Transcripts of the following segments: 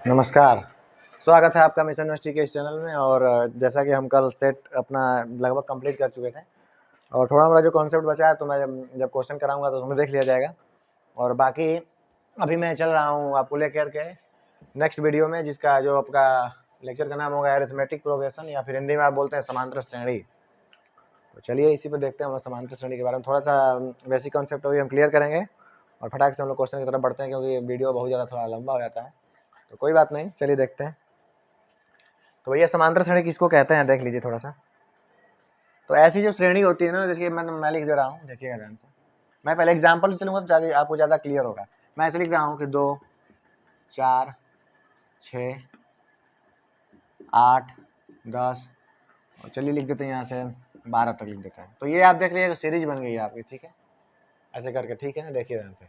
नमस्कार, स्वागत है आपका मिशन यूनिवर्सिटी के इस चैनल में। और जैसा कि हम कल सेट अपना लगभग कंप्लीट कर चुके थे और थोड़ा मोड़ा जो कॉन्सेप्ट बचा है तो मैं जब क्वेश्चन कराऊंगा तो उसमें देख लिया जाएगा। और बाकी अभी मैं चल रहा हूँ आपको लेकर के नेक्स्ट वीडियो में, जिसका जो आपका लेक्चर का नाम होगा अरिथमेटिक प्रोग्रेशन, या फिर हिंदी में आप बोलते हैं समांतर श्रेणी। तो चलिए इसी पर देखते हैं हम समांतर श्रेणी के बारे में। थोड़ा सा बेसिक कॉन्सेप्ट अभी हम क्लियर करेंगे और फटाक से हम लोग क्वेश्चन की तरफ बढ़ते हैं, क्योंकि वीडियो बहुत ज़्यादा थोड़ा लंबा हो जाता है। तो कोई बात नहीं, चलिए देखते हैं। तो भैया समांतर श्रेणी किसको कहते हैं, देख लीजिए थोड़ा सा। तो ऐसी जो श्रेणी होती है ना, जैसे मैं लिख दे रहा हूँ, देखिएगा ध्यान से। मैं पहले एग्जांपल चलूंगा तो जाके आपको ज़्यादा क्लियर होगा। मैं ऐसे लिख रहा हूँ कि 2, 4, 6, 8, 10, और चलिए लिख देते हैं यहाँ से 12 तक लिख देते हैं। तो ये आप देख लीजिए सीरीज बन गई है आपकी, ठीक है, ऐसे करके, ठीक है ना। देखिए ध्यान से,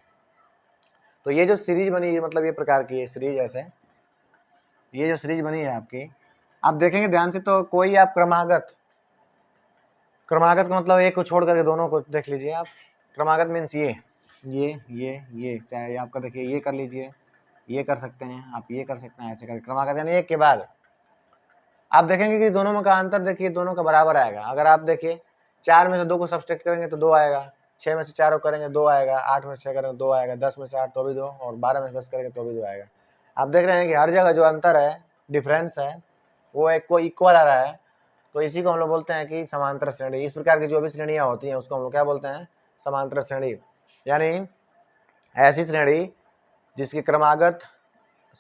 तो ये जो सीरीज बनी है, मतलब ये प्रकार की सीरीज, ऐसे ये जो सीरीज बनी है आपकी, आप देखेंगे ध्यान से तो कोई आप क्रमागत का मतलब एक को छोड़ करके दोनों को देख लीजिए आप। क्रमागत मीन्स ये चाहे आपका देखिए ये कर लीजिए, ये कर सकते हैं आप, ये कर सकते हैं, ऐसे करके क्रमागत यानी एक के बाद आप देखेंगे कि दोनों में का अंतर देखिए दोनों का बराबर आएगा। अगर आप देखिए 4 में से 2 को सब्सट्रैक्ट करेंगे तो 2 आएगा, 6 में से 4 को करेंगे 2 आएगा, 8 में से 6 करेंगे 2 आएगा, 10 में से 8 तो भी 2, और 12 में से 10 करेंगे तो भी 2 आएगा। आप देख रहे हैं कि हर जगह जो अंतर है, डिफरेंस है, वो एक को इक्वल आ रहा है। तो इसी को हम लोग बोलते हैं कि समांतर श्रेणी। इस प्रकार की जो भी श्रेणियां होती हैं उसको हम लोग क्या बोलते हैं, समांतर श्रेणी। यानी ऐसी श्रेणी जिसकी क्रमागत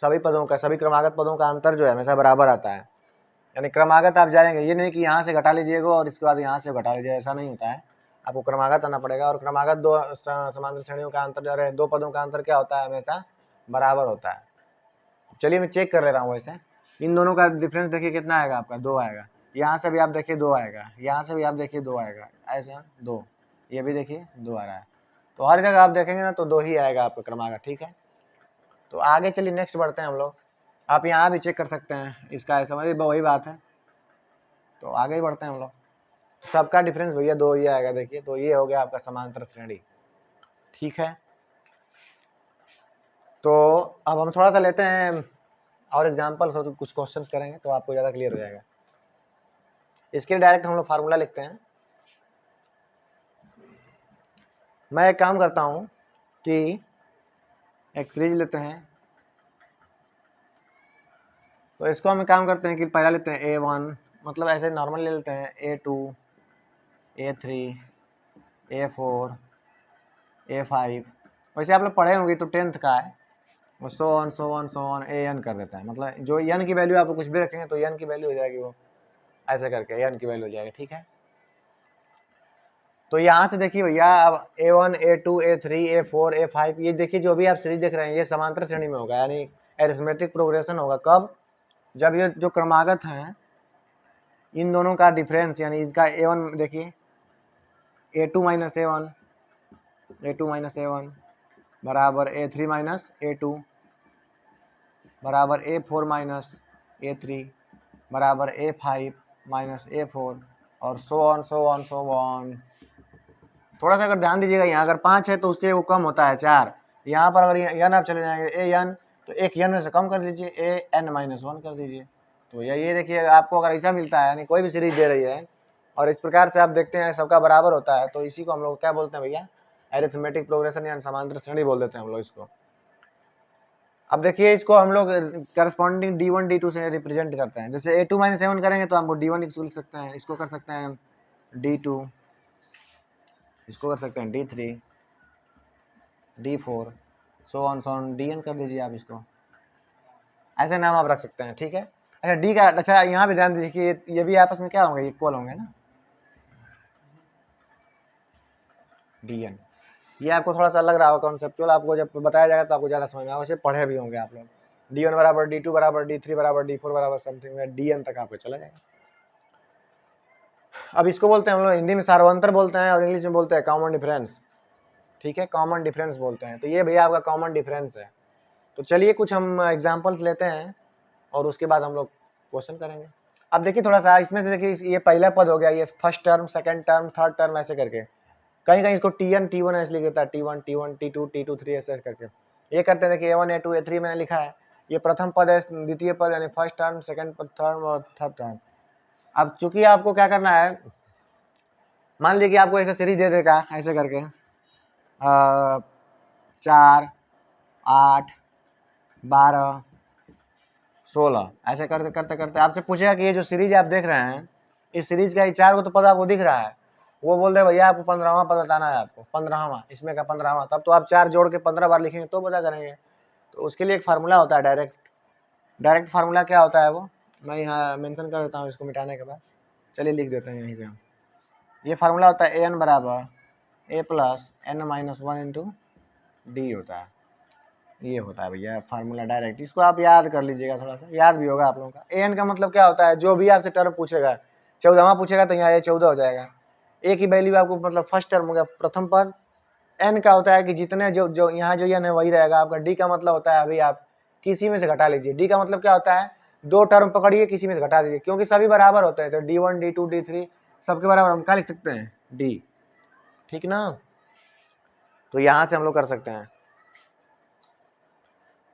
सभी क्रमागत पदों का अंतर जो है हमेशा बराबर आता है। यानी क्रमागत आप जाएंगे, ये नहीं कि यहाँ से घटा लीजिएगा और इसके बाद यहाँ से घटा लीजिएगा, ऐसा नहीं होता है। आपको क्रमागत आना पड़ेगा, और क्रमागत दो समांतर श्रेणियों का अंतर जो है, दो पदों का अंतर क्या होता है, हमेशा बराबर होता है। चलिए मैं चेक कर ले रहा हूँ। वैसे इन दोनों का डिफरेंस देखिए कितना आएगा आपका, 2 आएगा। यहाँ से भी आप देखिए 2 आएगा, यहाँ से भी आप देखिए 2 आएगा, ऐसा 2, ये भी देखिए 2 आ रहा है। तो हर जगह आप देखेंगे ना तो 2 ही आएगा आपका क्रमागत, ठीक है। तो आगे चलिए नेक्स्ट बढ़ते हैं हम लोग। आप यहाँ भी चेक कर सकते हैं इसका, समझिए वही बात है। तो आगे ही बढ़ते हैं हम लोग। सबका डिफरेंस भैया 2 ही आएगा, देखिए। तो ये हो गया आपका समांतर श्रेणी, ठीक है। तो अब हम थोड़ा सा लेते हैं और एग्जाम्पल, कुछ क्वेश्चंस करेंगे तो आपको ज़्यादा क्लियर हो जाएगा। इसके लिए डायरेक्ट हम लोग फार्मूला लिखते हैं। मैं एक काम करता हूँ कि एक सीरीज लेते हैं, तो इसको हम काम करते हैं कि पहला लेते हैं A1, मतलब ऐसे नॉर्मल ले लेते हैं, A2, A3, A4, A5। वैसे आप लोग पढ़े होंगे तो 10th का है, सो ऑन AN कर देता है। मतलब जो n की वैल्यू आप कुछ भी रखेंगे तो n की वैल्यू हो जाएगी, वो ऐसे करके n की वैल्यू हो जाएगी, ठीक है। तो यहाँ से देखिए भैया, अब A1, A2, A3, A4, A5, ये देखिए जो भी आप सीरीज देख रहे हैं ये समांतर श्रेणी में होगा, यानी अरिथमेटिक प्रोग्रेशन होगा। कब? जब ये जो क्रमागत हैं इन दोनों का डिफरेंस, यानी इसका A1 देखिए, A2 माइनस A1 बराबर A3 माइनस A2 बराबर A4 माइनस A3 बराबर A5 माइनस A4, और सो ऑन। थोड़ा सा अगर ध्यान दीजिएगा, यहाँ अगर 5 है तो उससे वो कम होता है 4। यहाँ पर अगर n आप चले जाएंगे AN, तो एक n में से कम कर दीजिए, AN-1 कर दीजिए। तो ये देखिए आपको अगर ऐसा मिलता है, यानी कोई भी सीरीज दे रही है और इस प्रकार से आप देखते हैं सबका बराबर होता है, तो इसी को हम लोग क्या बोलते हैं भैया, अरिथमेटिक प्रोग्रेशन या समांतर श्रेणी बोल देते हैं हम लोग इसको। अब देखिए इसको हम लोग करस्पॉन्डिंग D1 D2 से रिप्रेजेंट करते हैं। जैसे A2 माइनस A1 करेंगे तो आपको D1 लिख सकते हैं, इसको कर सकते हैं D2, इसको कर सकते हैं D3, D4, so on DN कर दीजिए आप इसको, ऐसे नाम आप रख सकते हैं, ठीक है। अच्छा D का, अच्छा यहाँ भी ध्यान दीजिए कि ये भी आपस में क्या होंगे, इक्वल होंगे ना, DN। ये आपको थोड़ा सा लग रहा होगा कॉन्सेप्चुअल, आपको जब बताया जाएगा तो आपको ज़्यादा समझ में आएगा। वैसे पढ़े भी होंगे आप लोग, D1 बराबर D2 बराबर D3 बराबर D4 बराबर समथिंग में DN तक आपको चला जाएगा। अब इसको बोलते हैं हम लोग हिंदी में सार्वंतर बोलते हैं, और इंग्लिश में बोलते हैं कॉमन डिफरेंस, ठीक है, कॉमन डिफरेंस बोलते हैं। तो ये भैया आपका कॉमन डिफरेंस है। तो चलिए कुछ हम एग्जाम्पल्स लेते हैं और उसके बाद हम लोग क्वेश्चन करेंगे। अब देखिए थोड़ा सा इसमें से देखिए, ये पहला पद हो गया, ये first term, second term, third term, ऐसे करके कहीं कहीं इसको T1 ऐसे लिख देता है, T1 T2 T2 3 ऐसे करके ये करते हैं। देखिए A1 A2 A3 मैंने लिखा है, ये प्रथम पद है, द्वितीय पद यानी फर्स्ट टर्म, सेकंड पद थर्ड और थर्ड टर्म। अब चूंकि आपको क्या करना है, मान लीजिए कि आपको ऐसे सीरीज दे देगा ऐसे करके 4, 8, 12, 16 ऐसे करते करते करते आपसे पूछेगा कि ये जो सीरीज आप देख रहे हैं, इस सीरीज का ये 4 को तो पद आपको दिख रहा है, वो बोल दे भैया आपको 15वां पद बताना है, आपको 15वां इसमें का 15वां, तब तो आप 4 जोड़ के 15 बार लिखेंगे तो पता करेंगे। तो उसके लिए एक फार्मूला होता है डायरेक्ट फार्मूला। क्या होता है वो मैं यहाँ मेंशन कर देता हूँ इसको मिटाने के बाद। चलिए लिख देते हैं यहीं पे हम। ये फार्मूला होता है an बराबर a plus n minus 1 into D होता है। ये होता है भैया फार्मूला डायरेक्ट, इसको आप याद कर लीजिएगा, थोड़ा सा याद भी होगा आप लोगों का। an का मतलब क्या होता है, जो भी आपसे टर्म पूछेगा, 14वां पूछेगा तो यहाँ ये 14 हो जाएगा। a की वैल्यू आपको मतलब फर्स्ट टर्म हो गया प्रथम पद। n का होता है कि जितने जो यहाँ जो n है वही रहेगा आपका। d का मतलब होता है अभी आप किसी में से घटा लीजिए। d का मतलब क्या होता है, 2 टर्म पकड़िए किसी में से घटा दीजिए, क्योंकि सभी बराबर होते हैं तो d1 d2 d3 सबके बराबर हम क्या लिख सकते हैं d, ठीक ना। तो यहाँ से हम लोग कर सकते हैं।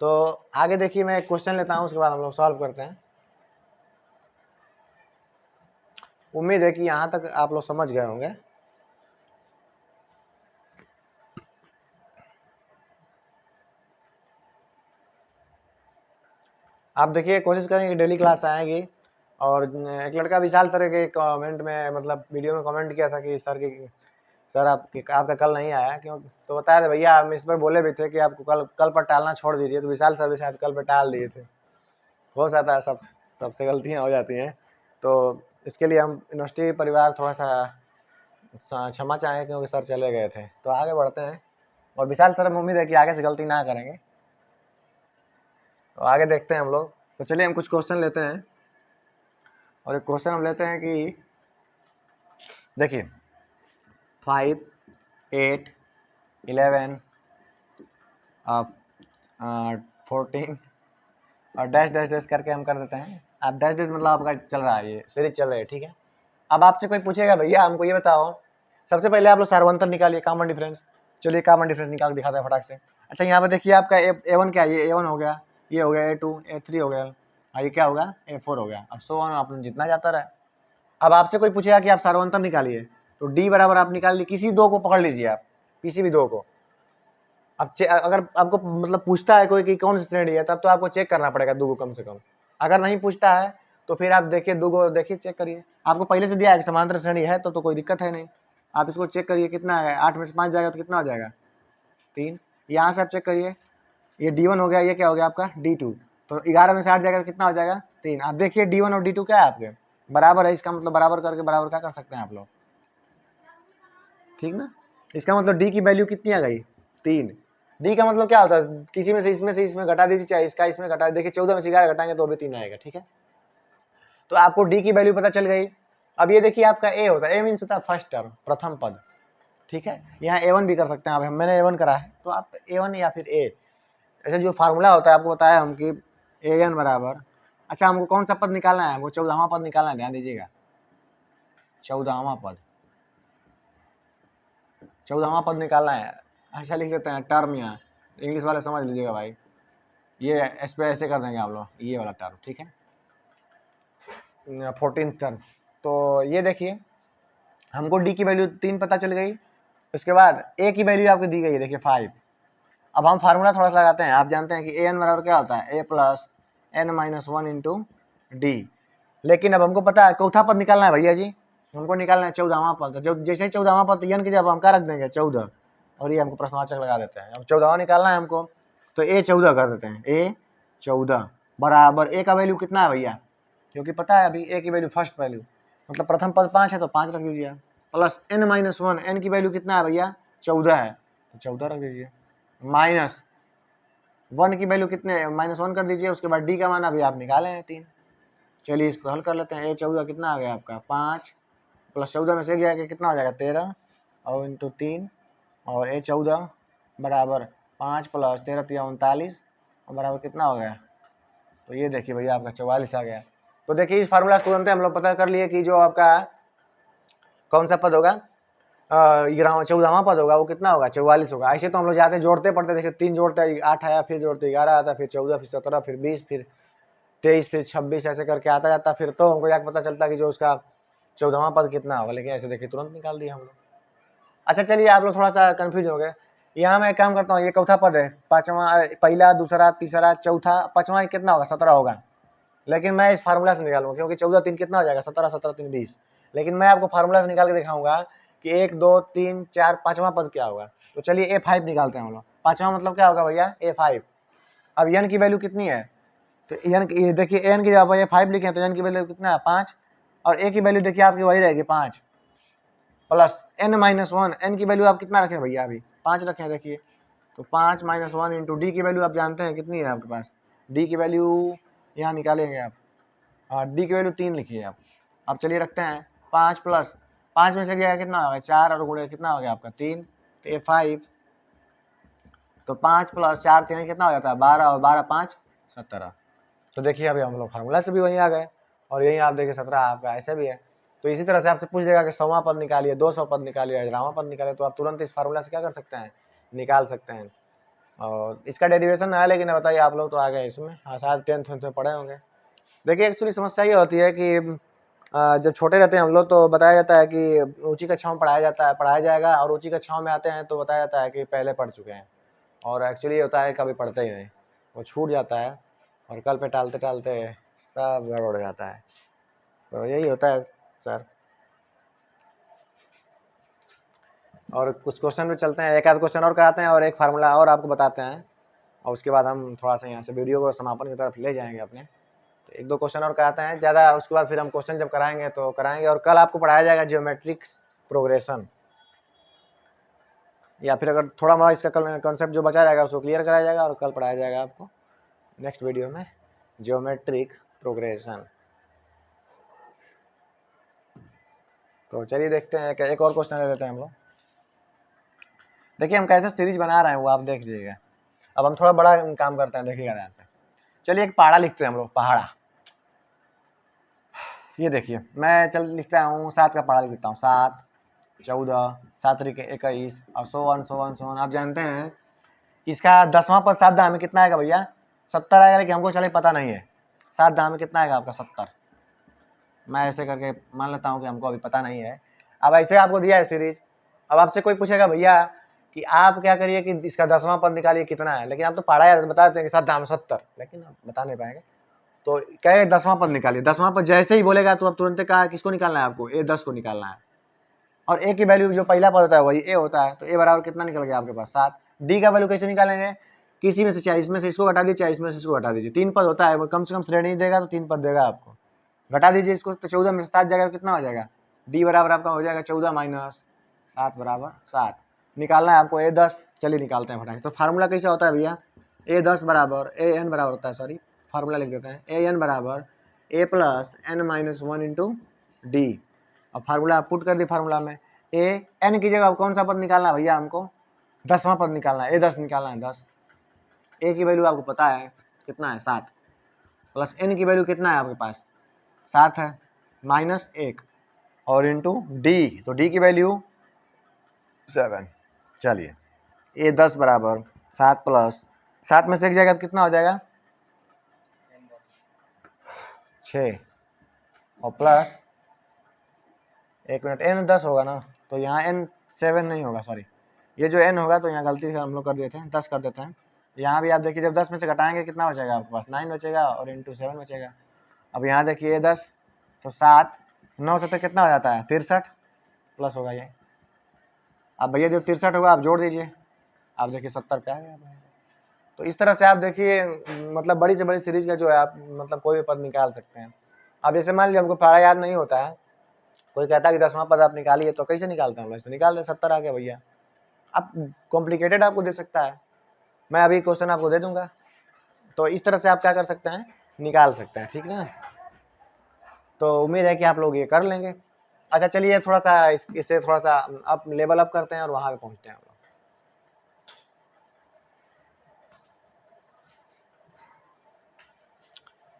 तो आगे देखिए मैं एक क्वेश्चन लेता हूँ, उसके बाद हम लोग सॉल्व करते हैं। उम्मीद है कि यहाँ तक आप लोग समझ गए होंगे। आप देखिए कोशिश करेंगे डेली क्लास आएगी। और एक लड़का विशाल तरह के कमेंट में मतलब वीडियो में कमेंट किया था कि सर आपका कल नहीं आया क्यों, तो बताया था भैया हम इस पर बोले भी थे कि आपको कल पर टालना छोड़ दीजिए, तो विशाल सर भी शायद कल पर टाल दिए थे। हो सकता है सबसे गलतियाँ हो जाती हैं, तो इसके लिए हम यूनिवर्सिटी परिवार थोड़ा सा क्षमा चाहें क्योंकि सर चले गए थे। तो आगे बढ़ते हैं, और विशाल सर उम्मीद है कि आगे से गलती ना करेंगे। तो आगे देखते हैं हम लोग। तो चलिए हम कुछ क्वेश्चन लेते हैं, और एक क्वेश्चन हम लेते हैं कि देखिए 5, 8, 11, 14 और डैश डैश डैश करके हम कर देते हैं। आप डैश डैश मतलब आपका चल रहा है, ये सीरीज चल रही है, ठीक है। अब आपसे कोई पूछेगा भैया हमको ये बताओ, सबसे पहले आप लोग सार्वंतर निकालिए, कॉमन डिफरेंस। चलिए कॉमन डिफरेंस निकाल के दिखाते हैं फटाक से। अच्छा यहाँ पे देखिए आपका A1 क्या है, ये A1 हो गया, ये हो गया A2, A3 हो गया, और ये क्या होगा A4 हो गया। अब सो ऑन आप जितना जाता रहे। अब आपसे कोई पूछेगा कि आप सार्वंतर निकालिए, तो D बराबर आप निकाल लीजिए, किसी दो को पकड़ लीजिए आप, किसी भी दो को। अब अगर आपको मतलब पूछता है कोई कि कौन सी श्रेणी है, तब तो आपको चेक करना पड़ेगा दो को कम से कम। अगर नहीं पूछता है तो फिर आप देखिए दो को, देखिए चेक करिए, आपको पहले से दिया है कि समांतर श्रेणी है तो कोई दिक्कत है नहीं। आप इसको चेक करिए कितना है, 8 में से 5 जाएगा तो कितना हो जाएगा 3। यहाँ से आप चेक करिए, ये D1 हो गया, ये क्या हो गया आपका D2, तो 11 में से 8 जाएगा तो कितना हो जाएगा 3। आप देखिए D1 और D2 क्या है आपके बराबर है, इसका मतलब बराबर करके बराबर क्या कर सकते हैं आप लोग, ठीक ना। इसका मतलब D की वैल्यू कितनी आ गई 3। D का मतलब क्या होता है, किसी में से इसमें घटा दीजिए, चाहे इसका इसमें घटा, देखिए 14 में से 11 घटाएंगे तो भी 3 आएगा, ठीक है। तो आपको D की वैल्यू पता चल गई। अब ये देखिए आपका A होता है, A मीन्स होता है फर्स्ट टर्म, प्रथम पद, ठीक है। यहाँ A1 भी कर सकते हैं आप, मैंने A1 करा है तो आप A1 या फिर A, ऐसे जो फार्मूला होता है आपको बताया हम कि AN बराबर, अच्छा हमको कौन सा पद निकालना है, हमको 14वां पद निकालना है, ध्यान दीजिएगा 14वां पद निकालना है। अच्छा लिख देते हैं टर्म, यहाँ इंग्लिश वाले समझ लीजिएगा भाई, ये इस पे ऐसे कर देंगे आप लोग, ये वाला टर्म, ठीक है 14th टर्म। तो ये देखिए हमको डी की वैल्यू 3 पता चल गई, उसके बाद ए की वैल्यू आपको दी गई है देखिए 5। अब हम फार्मूला थोड़ा सा लगाते हैं, आप जानते हैं कि एन बराबर क्या होता है, A plus n minus 1 into D. लेकिन अब हमको पता है चौथा पद निकालना है भैया जी, हमको निकालना है 14वां पद। जो जैसे ही 14वां पद एन की जब हम क्या रख देंगे 14, और ये हमको प्रश्नवाचक लगा देते हैं। अब 14वां निकालना है हमको, तो A14 कर देते हैं, A14 बराबर A का वैल्यू कितना है भैया, क्योंकि पता है अभी A की वैल्यू फर्स्ट वैल्यू मतलब प्रथम पद 5 है तो 5 रख दीजिए, प्लस n माइनस 1, n की वैल्यू कितना है भैया 14 है तो 14 रख दीजिए, माइनस 1 की वैल्यू कितने -1 कर दीजिए। उसके बाद डी का मान अभी आप निकाले हैं 3। चलिए इसको हल कर लेते हैं। A14 कितना आ गया आपका 5 प्लस 14 में से गया कि कितना हो जाएगा 13 और इंटू 3, और A14 बराबर 5 प्लस 13 3 39 और बराबर कितना हो गया, तो ये देखिए भैया आपका 44 आ गया। तो देखिए इस फार्मूला तुरंत हम लोग पता कर लिए कि जो आपका कौन सा पद होगा, 11वां 14वां पद होगा वो कितना होगा 44 होगा। ऐसे तो हम लोग जाते जोड़ते पड़ते, देखिए 3 जोड़ते 8 आया, फिर जोड़ते 11 आता, फिर 14, फिर 17, फिर 20, फिर 23, फिर 26 ऐसे करके आता जाता, फिर तो हमको जाके पता चलता कि जो उसका 14वां पद कितना होगा। लेकिन ऐसे देखिए तुरंत निकाल दिया हम लोग। अच्छा चलिए आप लोग थोड़ा सा कंफ्यूज हो गए। यहाँ मैं एक काम करता हूँ, ये चौथा पद है, पांचवा पहला दूसरा तीसरा चौथा पांचवा कितना होगा 17 होगा। लेकिन मैं इस फार्मूला से निकालूंगा क्योंकि 14 3 कितना हो जाएगा 17, 17 3 20। लेकिन मैं आपको फार्मूला से निकाल के दिखाऊंगा कि 1 2 3 4 पांचवा पद क्या होगा। तो चलिए A5 निकालते हैं हम लोग। पांचवा मतलब क्या होगा भैया A5। अब n की वैल्यू कितनी है, तो n की देखिए n की जगह A5 लिखे तो n की वैल्यू कितना है 5, और a की वैल्यू देखिए आपकी वही रहेगी 5 प्लस n-1। n की वैल्यू आप कितना रखें भैया, अभी 5 रखें। देखिए तो 5 - 1 इंटू डी की वैल्यू आप जानते हैं कितनी है आपके पास, डी की वैल्यू यहाँ निकालेंगे आप। हाँ डी की वैल्यू 3 लिखिए आप। अब चलिए रखते हैं 5 प्लस 5 में से गया कितना होगा 4, और गुणे कितना हो गया आपका 3, तो A5। तो 5 प्लस 4 3 कितना हो जाता है 12, और 12 5 17। तो देखिए अभी हम लोग फार्मूला से भी वहीं आ गए, और यहीं आप देखिए 17 आपका ऐसे भी है। तो इसी तरह से आपसे पूछ देगा कि 100वां पद निकालिए, 200 पद निकालिए, 1000वां पद निकालिए, तो आप तुरंत इस फार्मूला से क्या कर सकते हैं निकाल सकते हैं। और इसका डेरिवेशन है, लेकिन बताइए आप लोग तो आ गए इसमें, हाँ शायद 10th में पढ़े होंगे। देखिए एक्चुअली समस्या ये होती है कि जब छोटे रहते हैं हम लोग तो बताया जाता है कि ऊंची कक्षाओं में पढ़ाया जाएगा, और ऊंची कक्षाओं में आते हैं तो बताया जाता है कि पहले पढ़ चुके हैं, और एक्चुअली ये होता है कभी पढ़ते ही नहीं, वो छूट जाता है, और कल पे टालते टालते सब गड़बड़ हो जाता है। तो यही होता है सर। और कुछ क्वेश्चन भी चलते हैं, एक आध क्वेश्चन और कराते हैं और एक फार्मूला और आपको बताते हैं, और उसके बाद हम थोड़ा सा यहाँ से वीडियो को समापन की तरफ ले जाएंगे अपने। तो एक दो क्वेश्चन और कराते हैं ज़्यादा, उसके बाद फिर हम क्वेश्चन जब कराएंगे तो कराएंगे। और कल आपको पढ़ाया जाएगा जियोमेट्रिक प्रोग्रेशन, या फिर अगर थोड़ा मोड़ा इसका कॉन्सेप्ट जो बचा रहेगा उसको क्लियर कराया जाएगा, और कल पढ़ाया जाएगा आपको नेक्स्ट वीडियो में जियोमेट्रिक प्रोग्रेशन। तो चलिए देखते हैं एक और क्वेश्चन ले लेते हैं हम लोग। देखिए हम कैसे सीरीज बना रहे हैं वो आप देख लीजिएगा। अब हम थोड़ा बड़ा काम करते हैं, देखिएगा ध्यान से। चलिए एक पहाड़ा लिखते हैं हम लोग, पहाड़ा। ये देखिए मैं चल लिखता हूँ 7 का पहाड़ा लिखता हूँ, 7 14 7 21 और सो वन। आप जानते हैं कि इसका 10वां पद 7 दाम में कितना आएगा भैया 70 आएगा, लेकिन हमको चले पता नहीं है 7 दाम में कितना आएगा आपका 70। मैं ऐसे करके मान लेता हूँ कि हमको अभी पता नहीं है। अब ऐसे आपको दिया है सीरीज, अब आपसे कोई पूछेगा भैया कि आप क्या करिए कि इसका 10वां पद निकालिए कितना है, लेकिन आप तो पढ़ा है बता देते हैं कि 7 दाम 70, लेकिन आप बता नहीं पाएंगे। तो कहे 10वां पद निकालिए, 10वां पद जैसे ही बोलेगा तो आप तुरंत कहा किसको निकालना है आपको A10 को निकालना है, और ए की वैल्यू जो पहला पद होता है वही ए होता है, तो ए बराबर कितना निकल गया आपके पास 7। डी का वैल्यू कैसे निकालेंगे, किसी में से चाहे इसमें से इसको घटा दीजिए चाहे इसमें से इसको घटा दीजिए, 3 पद होता है वो कम से कम श्रेणी देगा तो 3 पद देगा आपको, घटा दीजिए इसको तो 14 में से 7 जाएगा तो कितना हो जाएगा डी बराबर आपका हो जाएगा 14 माइनस 7 बराबर 7। निकालना है आपको A10, चलिए निकालते हैं फटाक। तो फार्मूला कैसे होता है भैया A10 बराबर AN बराबर होता है, सॉरी फार्मूला लिख देते हैं AN बराबर A plus n-1 into D. अब फार्मूला आप पुट कर दी फार्मूला में, ए एन की जगह अब कौन सा पद निकालना है भैया हमको 10वां पद निकालना है, A10 निकालना है 10। ए की वैल्यू आपको पता है कितना है 7, प्लस एन की वैल्यू कितना है आपके पास 7 है, माइनस 1 और इंटू डी, तो डी की वैल्यू 7। चलिए A10 बराबर 7 प्लस 7 में से एक जाएगा तो कितना हो जाएगा 6, और प्लस 1 मिनट n10 होगा ना, तो यहाँ n7 नहीं होगा, सॉरी ये जो n होगा तो यहाँ गलती से हम लोग कर देते हैं 10 कर देते हैं। यहाँ भी आप देखिए जब 10 में से घटाएंगे कितना बचेगा आपके पास 9 बचेगा और इंटू 7 बचेगा। अब यहाँ देखिए 10 तो 7 9 से तो कितना हो जाता है 63 प्लस होगा ये। अब भैया जब 63 होगा आप जोड़ दीजिए, आप देखिए 70 पे आ गया। तो इस तरह से आप देखिए मतलब बड़ी से बड़ी सीरीज का जो है आप मतलब कोई भी पद निकाल सकते हैं। अब जैसे मान लीजिए हमको पढ़ा याद नहीं होता है, कोई कहता है कि 10वां पद आप निकालिए, तो कैसे निकालते हैं, वैसे निकाल दे 70 आ गया भैया। अब कॉम्प्लिकेटेड आपको दे सकता है, मैं अभी क्वेश्चन आपको दे दूंगा, तो इस तरह से आप क्या कर सकते हैं निकाल सकते हैं, ठीक ना। तो उम्मीद है कि आप लोग ये कर लेंगे। अच्छा चलिए थोड़ा सा इससे थोड़ा सा अप लेवल अप करते हैं और वहां पे पहुंचते हैं हम लोग।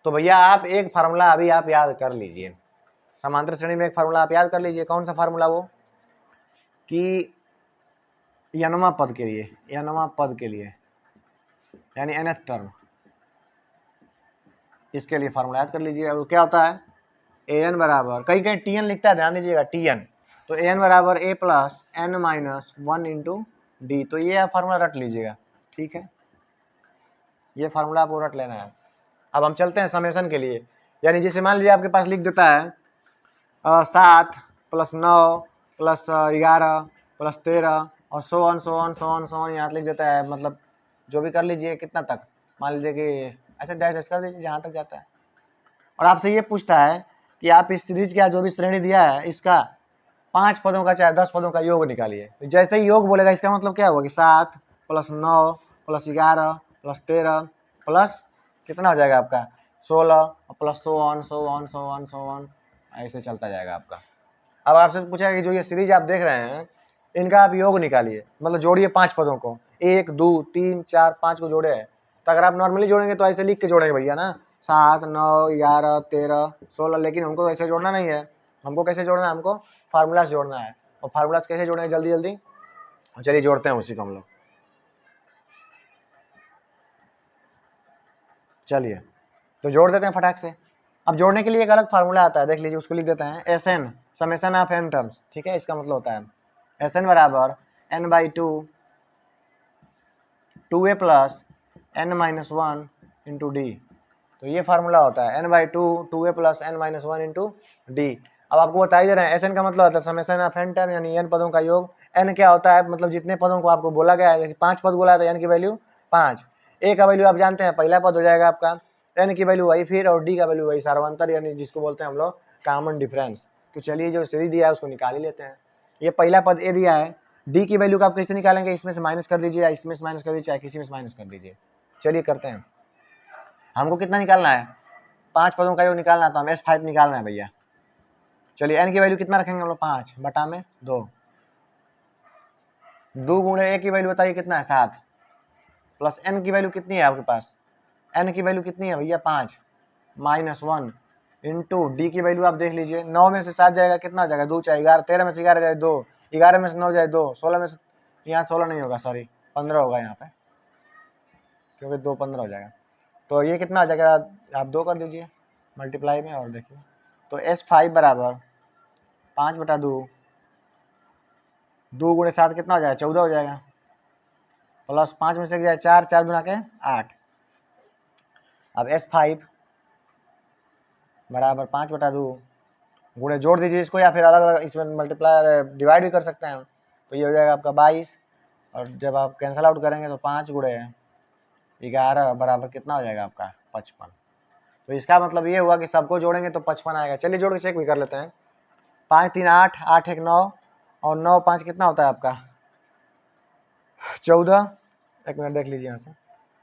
तो भैया आप एक फार्मूला अभी आप याद कर लीजिए, समांतर श्रेणी में एक फार्मूला आप याद कर लीजिए, कौन सा फार्मूला वो कि nवां पद के लिए यानी nth टर्म, इसके लिए फार्मूला याद कर लीजिए। अब क्या होता है an बराबर, कहीं कहीं tn लिखता है, ध्यान दीजिएगा tn, तो an बराबर a plus n minus 1 into D. तो ये आप फार्मूला रट लीजिएगा, ठीक है, ये फार्मूला आपको रट लेना है। अब हम चलते हैं समेशन के लिए, यानी जैसे मान लीजिए आपके पास लिख देता है 7 प्लस 9 प्लस 11 प्लस 13 और सो ऑन यहाँ लिख देता है, मतलब जो भी कर लीजिए कितना तक, मान लीजिए कि ऐसे डैश कर दीजिए जहाँ तक जाता है। और आपसे ये पूछता है कि आप इस सीरीज का जो भी श्रेणी दिया है इसका 5 पदों का चाहे 10 पदों का योग निकालिए। तो जैसे ही योग बोलेगा इसका मतलब क्या होगा कि 7 प्लस 9 प्लस 11 प्लस 13 प्लस कितना हो जाएगा आपका 16 प्लस सो ऑन ऐसे चलता जाएगा आपका। अब आपसे पूछा कि जो ये सीरीज आप देख रहे हैं इनका आप योग निकालिए, मतलब जोड़िए 5 पदों को, 1 2 3 4 5 को जोड़े हैं। तो अगर आप नॉर्मली जोड़ेंगे तो ऐसे लिख के जोड़ेंगे भैया ना, 7 9 11 13 16, लेकिन हमको ऐसे जोड़ना नहीं है, हमको कैसे जोड़ना है, हमको फार्मूला से जोड़ना है। और फार्मूला कैसे जोड़ेंगे जल्दी जल्दी, चलिए जोड़ते हैं उसी को हम लोग। चलिए तो जोड़ देते हैं फटाक से। अब जोड़ने के लिए एक अलग फार्मूला आता है, देख लीजिए, उसको लिख देते हैं S N, summation of N terms, ठीक है। इसका मतलब होता है एस एन बराबर N by two A plus N minus 1 into D. तो ये फार्मूला होता है N by two A plus N minus 1 into D. अब आपको बता ही दे रहे हैं एस एन का मतलब होता है समेशन ऑफ एन टर्म, यानी एन पदों का योग। एन क्या होता है, मतलब जितने पदों को आपको बोला गया है, जैसे 5 पद बोला है तो एन की वैल्यू 5, ए का वैल्यू आप जानते हैं पहला पद हो जाएगा आपका, एन की वैल्यू वही फिर, और डी का वैल्यू वही, सार्वंतर यानी जिसको बोलते हैं हम लोग कॉमन डिफरेंस। तो चलिए जो सीरीज दिया है उसको निकाल ही लेते हैं। ये पहला पद ए दिया है, डी की वैल्यू का आप कैसे निकालेंगे, इसमें से माइनस कर दीजिए, या इसमें से माइनस कर दीजिए, चाहे किसी में से माइनस कर दीजिए। चलिए करते हैं। हमको कितना निकालना है, 5 पदों का योग निकालना, तो हमें S5 निकालना है भैया। चलिए एन की वैल्यू कितना रखेंगे हम लोग, 5 बटा में 2, 2 गुणे ए की वैल्यू बताइए कितना है 7, प्लस एन की वैल्यू कितनी है आपके पास, एन की वैल्यू कितनी है भैया 5 माइनस 1 इंटू डी की वैल्यू आप देख लीजिए, 9 में से 7 जाएगा कितना जाएगा 2 चाहे 11, 13 में से 11 जाए 2, 11 में से 9 जाए 2, 16 में से, यहाँ 16 नहीं होगा सॉरी 15 होगा यहाँ पे, क्योंकि 2 15 हो जाएगा। तो ये कितना आ जाएगा, आप 2 कर दीजिए मल्टीप्लाई में, और देखिए तो S5 बराबर 5 बटा 2, 2 गुणे 7 कितना हो जाएगा 14 हो जाएगा, प्लस 5 में से जाए 4, 4 गुना के 8। अब S5 बराबर 5 बटा 2 गुणे, जोड़ दीजिए इसको, या फिर अलग अलग इसमें मल्टीप्लाई डिवाइड भी कर सकते हैं। तो ये हो जाएगा आपका 22, और जब आप कैंसिल आउट करेंगे तो 5 गुणे 11 बराबर कितना हो जाएगा आपका 55। तो इसका मतलब ये हुआ कि सबको जोड़ेंगे तो 55 आएगा। चलिए जोड़ के चेक भी कर लेते हैं, 5 3 8, 8 1 9, और 9 5 कितना होता है आपका 14। एक मिनट देख लीजिए यहाँ से,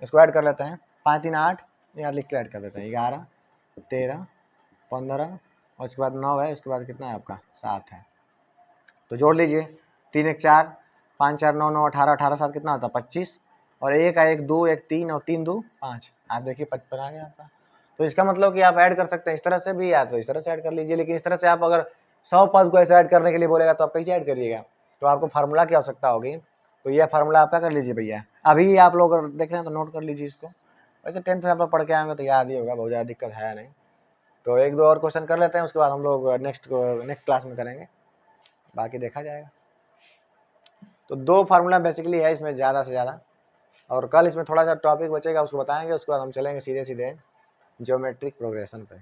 इसको ऐड कर लेते हैं, 5 3 8, यहाँ लिख के ऐड कर देते हैं 11 13 15, और उसके बाद 9 है, उसके बाद कितना है आपका 7 है। तो जोड़ लीजिए, 3 1 4, 5 4 9 9 18, 18 7 कितना होता है 25, और 1 1 2 1 3, और 3 2 5, आप देखिए 55 आ गया आपका। तो इसका मतलब कि आप ऐड कर सकते हैं इस तरह से भी, या तो इस तरह से ऐड कर लीजिए, लेकिन इस तरह से आप अगर 100 पद को ऐसे ऐड करने के लिए बोलेगा तो आप कैसे ऐड करिएगा, तो आपको फार्मूला की आवश्यकता होगी। तो यह फार्मूला आपका कर लीजिए भैया, अभी आप लोग देख रहे हैं तो नोट कर लीजिए इसको। वैसे 10th में आप लोग पढ़ के आएंगे तो याद ही होगा, बहुत ज़्यादा दिक्कत है नहीं। तो 1 2 और क्वेश्चन कर लेते हैं, उसके बाद हम लोग नेक्स्ट क्लास में करेंगे, बाकी देखा जाएगा। तो 2 फार्मूला बेसिकली है इसमें ज़्यादा से ज़्यादा, और कल इसमें थोड़ा सा टॉपिक बचेगा उसको बताएंगे, उसके बाद हम चलेंगे सीधे सीधे ज्योमेट्रिक प्रोग्रेशन पे।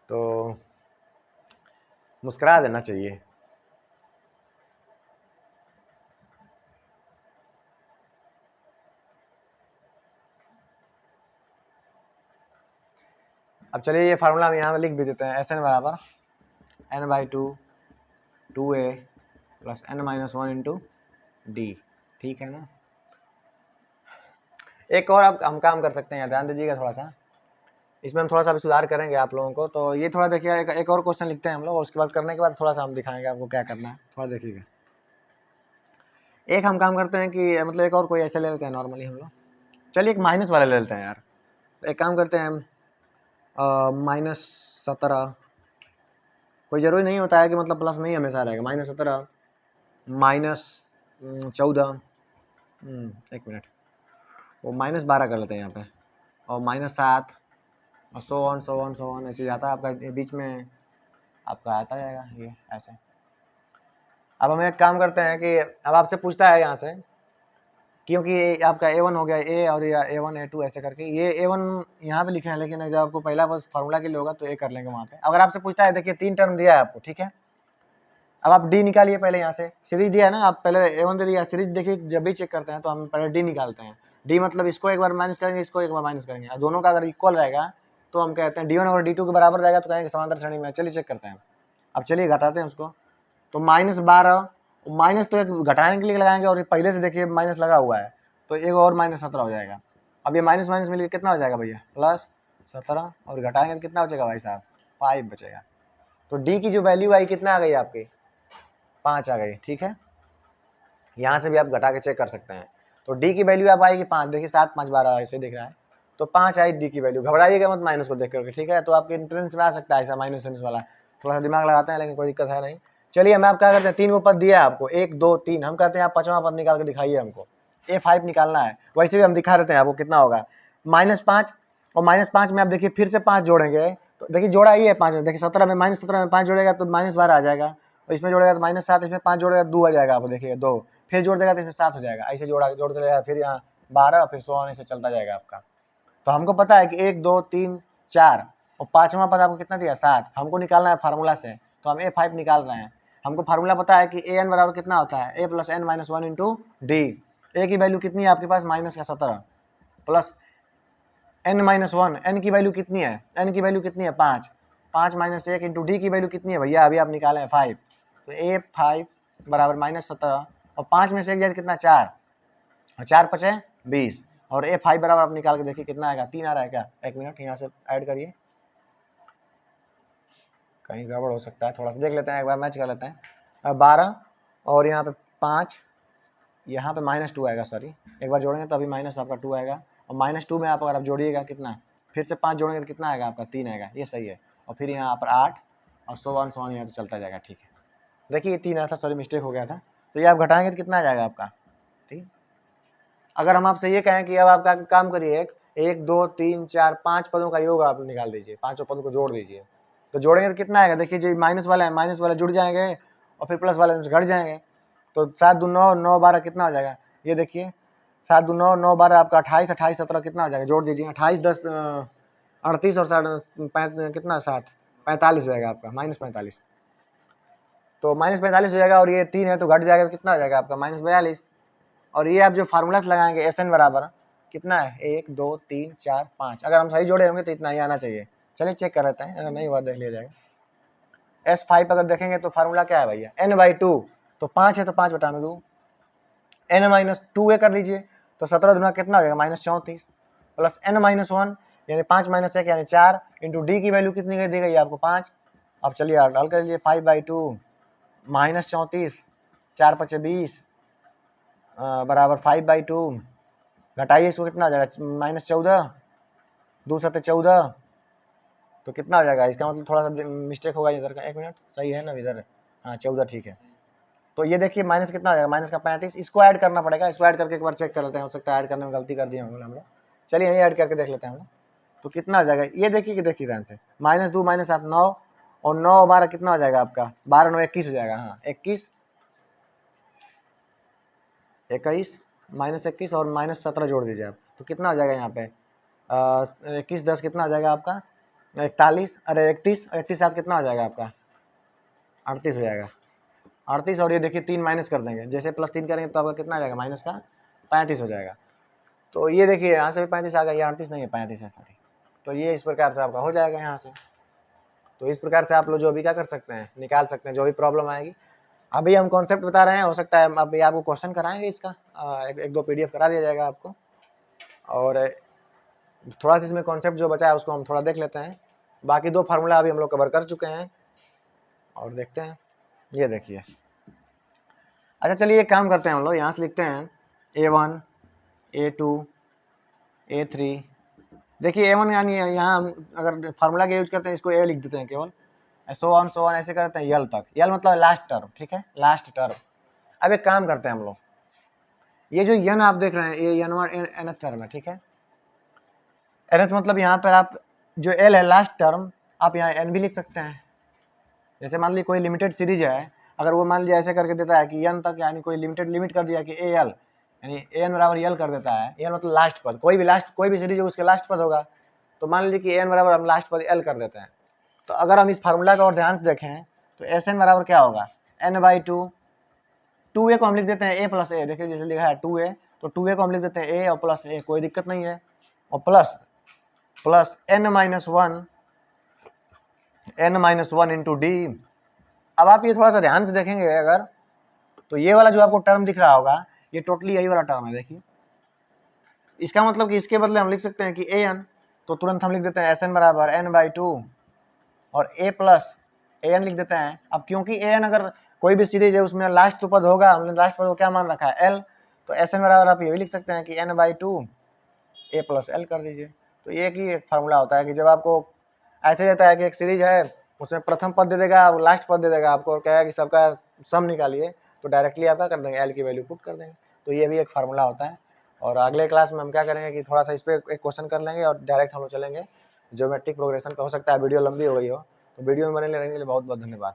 तो मुस्कुरा देना चाहिए। अब चलिए ये फार्मूला हम यहाँ लिख भी देते हैं, एस एन बराबर N by two A plus N minus 1 into D, ठीक है ना। एक और अब हम काम कर सकते हैं, ध्यान दीजिएगा थोड़ा सा, इसमें हम थोड़ा सा भी सुधार करेंगे आप लोगों को। तो ये थोड़ा देखिए, एक और क्वेश्चन लिखते हैं हम लोग, उसके बाद करने के बाद थोड़ा सा हम दिखाएंगे आपको क्या करना है, थोड़ा देखिएगा। एक हम काम करते हैं कि मतलब एक और कोई ऐसे ले लेते हैं नॉर्मली हम लोग, चलिए एक माइनस वाला ले लेते हैं यार। एक काम करते हैं हम -17 कोई ज़रूरी नहीं होता है कि मतलब प्लस में ही हमेशा रहेगा। -17 -14 एक मिनट, वो -12 कर लेते हैं यहाँ पे, और -7 और सो ऑन ऐसे जाता है आपका, ये बीच में आपका आता जाएगा ये ऐसे। अब हम एक काम करते हैं कि अब आपसे पूछता है यहाँ से, क्योंकि आपका A1 हो गया A और या A1 A2 ऐसे करके, ये A1 यहाँ पे लिखे हैं, लेकिन अगर आपको पहला बस फार्मूला के लिए होगा तो A कर लेंगे वहाँ पे। अगर आपसे पूछता है, देखिए 3 टर्म दिया है आपको, ठीक है। अब आप D निकालिए पहले, यहाँ से सीरीज दिया है ना, आप पहले A1 दे दिया, सीरीज देखिए जब भी चेक करते हैं तो हम पहले D निकालते हैं। D मतलब इसको एक बार माइनस करेंगे, इसको एक बार माइनस करेंगे, दोनों का अगर इक्वल रहेगा तो हम कहते हैं D1 और D2 के बराबर रहेगा तो कहेंगे समांतर श्रेणी में। चलिए चेक करते हैं, अब चलिए घटाते हैं उसको। तो -12, माइनस तो एक घटाने के लिए लगाएंगे, और पहले से देखिए माइनस लगा हुआ है तो एक और -17 हो जाएगा। अब ये माइनस माइनस मिलकर कितना हो जाएगा भैया, +17, और घटाएंगे तो कितना बचेगा भाई साहब, 5 बचेगा। तो डी की जो वैल्यू आई कितना आ गई आपकी, 5 आ गई, ठीक है। यहाँ से भी आप घटा के चेक कर सकते हैं। तो डी की वैल्यू आप आएगी 5, देखिए 7 5 12 ऐसे दिख रहा है, तो 5 आई डी की वैल्यू। घबराइएगा मत माइनस को देख करके, ठीक है। तो आपके इंट्रेंस में आ सकता है ऐसा माइनस वाला, थोड़ा सा दिमाग लगाते हैं, लेकिन कोई दिक्कत है नहीं। चलिए हम आप क्या करते हैं, 3 को पद दिया है आपको, 1 2 3, हम कहते हैं आप 5वां पद निकाल के दिखाइए हमको। A5 निकालना है, वैसे भी हम दिखा देते हैं आपको कितना होगा, -5, और -5 में आप देखिए फिर से 5 जोड़ेंगे, तो देखिए जोड़ा ही है 5 में, देखिए 17 में -17 में 5 जोड़ेगा तो -12 आ जाएगा, और इसमें जोड़ेगा तो -7, इसमें 5 जोड़ेगा 2 आ जाएगा, आपको देखिए 2, फिर जोड़ देगा तो इसमें 7 हो जाएगा, ऐसे जोड़ते रहेगा, फिर यहाँ 12, फिर 100 ऐसे चलता जाएगा आपका। तो हमको पता है कि 1 2 3 4 और 5वां पद आपको कितना दिया, 7, हमको निकालना है फार्मूला से, तो हम A5 निकाल रहे हैं। हमको फार्मूला पता है कि AN बराबर कितना होता है, A + N - 1 इंटू डी। ए की वैल्यू कितनी है आपके पास, -17 प्लस N - 1, N की वैल्यू कितनी है, N की वैल्यू कितनी है 5, 5 - 1 इंटू डी की वैल्यू कितनी है भैया, अभी आप निकाले हैं 5, तो A5 बराबर -17, और 5 में से 1 जाए कितना, 4, और 4 5 20, और A5 बराबर आप निकाल के देखिए कितना आएगा, 3 आ रहा है क्या, एक मिनट यहाँ से ऐड करिए, कहीं गड़बड़ हो सकता है, थोड़ा सा देख लेते हैं, एक बार मैच कर लेते हैं। अब 12 और यहाँ पे 5, यहाँ पे -2 आएगा, सॉरी, एक बार जोड़ेंगे तो अभी माइनस आपका 2 आएगा, और -2 में आप अगर आप जोड़िएगा कितना, फिर से 5 जोड़ेंगे तो कितना आएगा आपका, 3 आएगा, ये सही है, और फिर यहाँ पर 8 और 100 यहाँ से चलता जाएगा, ठीक है। देखिए 3 आया था, सॉरी मिस्टेक हो गया था, तो ये आप घटाएंगे तो कितना आ जाएगा आपका, ठीक। अगर हम आपसे ये कहें कि अब आपका काम करिए, 1 2 3 4 5 पदों का योग आप निकाल दीजिए, 5 पदों को जोड़ दीजिए, तो जोड़ेंगे तो कितना आएगा, देखिए जो माइनस वाला है, माइनस वाला जुड़ जाएंगे और फिर प्लस वाले घट जाएंगे, तो 7 दूनी 9, 9 12 कितना हो जाएगा, ये देखिए 7 दूनी 9, 9 12 आपका 28, 28 17 कितना हो जाएगा, जोड़ दीजिए, 28 10 38 और 7 कितना, 7 45 हो जाएगा आपका, -45, तो -45 हो जाएगा, और ये 3 है तो घट जाएगा, तो कितना हो जाएगा आपका, -42। और ये आप जो फार्मूला लगाएंगे SN बराबर कितना है, 1 2 3 4 5, अगर हम सही जोड़े होंगे तो इतना ही आना चाहिए। चलिए चेक कर लेते हैं, अगर नहीं हुआ देख लिया जाएगा। S5 अगर देखेंगे तो फार्मूला क्या है भैया, N/2, तो 5 है तो 5 बटा में 2, N-2 कर लीजिए, तो 17 दूना कितना हो जाएगा, -34, प्लस N-1 यानी 5 - 1 यानी 4 इंटू डी की वैल्यू कितनी दी गई आपको, 5। अब चलिए हल कर लीजिए, 5/2 -34, 4 5 20 बराबर 5/2, घटाइए इसको कितना आ जाएगा, -14, 2 7 14, तो कितना आ जाएगा, इसका मतलब थोड़ा सा मिस्टेक होगा इधर का, एक मिनट, सही है ना इधर, हाँ 14 ठीक है। तो ये देखिए माइनस कितना आ जाएगा, माइनस का 35, इसको ऐड करना पड़ेगा, इसको ऐड करके एक बार चेक कर लेते हैं, हो सकता है ऐड करने में गलती कर दिए होंगे हम लोग। चलिए यही ऐड करके देख लेते हैं हम लोग, तो कितना आ जाएगा, ये देखिए कि देखिए ध्यान से, -2 -7 9, और 9 12 कितना हो जाएगा आपका, 12 9 21 हो जाएगा, हाँ 21 -21 और -17 जोड़ दीजिए आप, तो कितना हो जाएगा यहाँ पे, 21 10 कितना हो जाएगा आपका, 41, अरे 31 31 7 कितना हो जाएगा आपका, 38 हो जाएगा, 38, और ये देखिए 3 माइनस कर देंगे, जैसे +3 करेंगे तो आपका कितना आ जाएगा, माइनस का 35 हो जाएगा। तो ये देखिए यहाँ से भी 35 आ गया, ये 38 नहीं है 35 है, सॉरी। तो ये इस प्रकार से आपका हो जाएगा यहाँ से। तो इस प्रकार से आप लोग जो भी क्या कर सकते हैं, निकाल सकते हैं जो भी प्रॉब्लम आएगी। अभी हम कॉन्सेप्ट बता रहे हैं, हो सकता है अभी आपको क्वेश्चन कराएंगे इसका, एक दो PDF करा दिया जाएगा आपको, और थोड़ा सा इसमें कॉन्सेप्ट जो बचा है उसको हम थोड़ा देख लेते हैं। बाकी 2 फार्मूला अभी हम लोग कवर कर चुके हैं, और देखते हैं, ये देखिए। अच्छा चलिए एक काम करते हैं हम लोग, यहाँ से लिखते हैं A1 A2 A3, देखिए A1 यानी यहाँ हम अगर फार्मूला का यूज करते हैं इसको A लिख देते हैं केवल, सो ऑन ऐसे करते हैं यल तक। यल मतलब लास्ट टर्म, ठीक है, लास्ट टर्म। अब एक काम करते हैं हम लोग, ये जो यन आप देख रहे हैं ये यन एनथ टर्म है, ठीक है। एनथ मतलब यहाँ पर आप जो एल है लास्ट टर्म, आप यहाँ एन भी लिख सकते हैं। जैसे मान लीजिए कोई लिमिटेड सीरीज है, अगर वो मान लीजिए ऐसे करके देता है कि एन तक, यानी कोई लिमिट कर दिया कि ए एल, यानी ए एन बराबर यल कर देता है। एन मतलब लास्ट पद, कोई भी सीरीज हो उसके लास्ट पद होगा। तो मान लीजिए कि एन बराबर हम लास्ट पद एल कर देते हैं। तो अगर हम इस फार्मूला का और ध्यान से देखें तो एस एन बराबर क्या होगा, एन बाई टू ए को हम लिख देते हैं ए प्लस ए। देखिए जैसे लिखा है 2a, तो 2a को हम लिख देते हैं ए और प्लस ए, कोई दिक्कत नहीं है। और plus N minus one into D. अब आप ये थोड़ा सा ध्यान से देखेंगे अगर, तो ये वाला जो आपको टर्म दिख रहा होगा ये टोटली यही वाला टर्म है। देखिए इसका मतलब कि इसके बदले हम लिख सकते हैं कि ए एन, तो तुरंत हम लिख देते हैं एस एन बराबर एन बाई टू और ए प्लस ए एन लिख देते हैं। अब क्योंकि ए एन अगर कोई भी सीरीज है उसमें लास्ट पद होगा, हमने लास्ट पद को क्या मान रखा है एल, तो एस एन बराबर आप ये भी लिख सकते हैं कि N by two A plus L कर दीजिए। तो ये की एक फार्मूला होता है कि जब आपको ऐसे रहता है कि एक सीरीज है उसमें प्रथम पद दे देगा और लास्ट पद दे देगा आपको और कहेगा कि सबका सम निकालिए, तो डायरेक्टली आप क्या कर देंगे, एल की वैल्यू पुट कर देंगे। तो ये भी एक फार्मूला होता है। और अगले क्लास में हम क्या करेंगे कि थोड़ा सा इस पर एक क्वेश्चन कर लेंगे और डायरेक्ट हम लोग चलेंगे ज्योमेट्रिक प्रोग्रेशन पे। हो सकता है वीडियो लंबी हो गई हो, तो वीडियो में बने रहने के लिए बहुत बहुत धन्यवाद।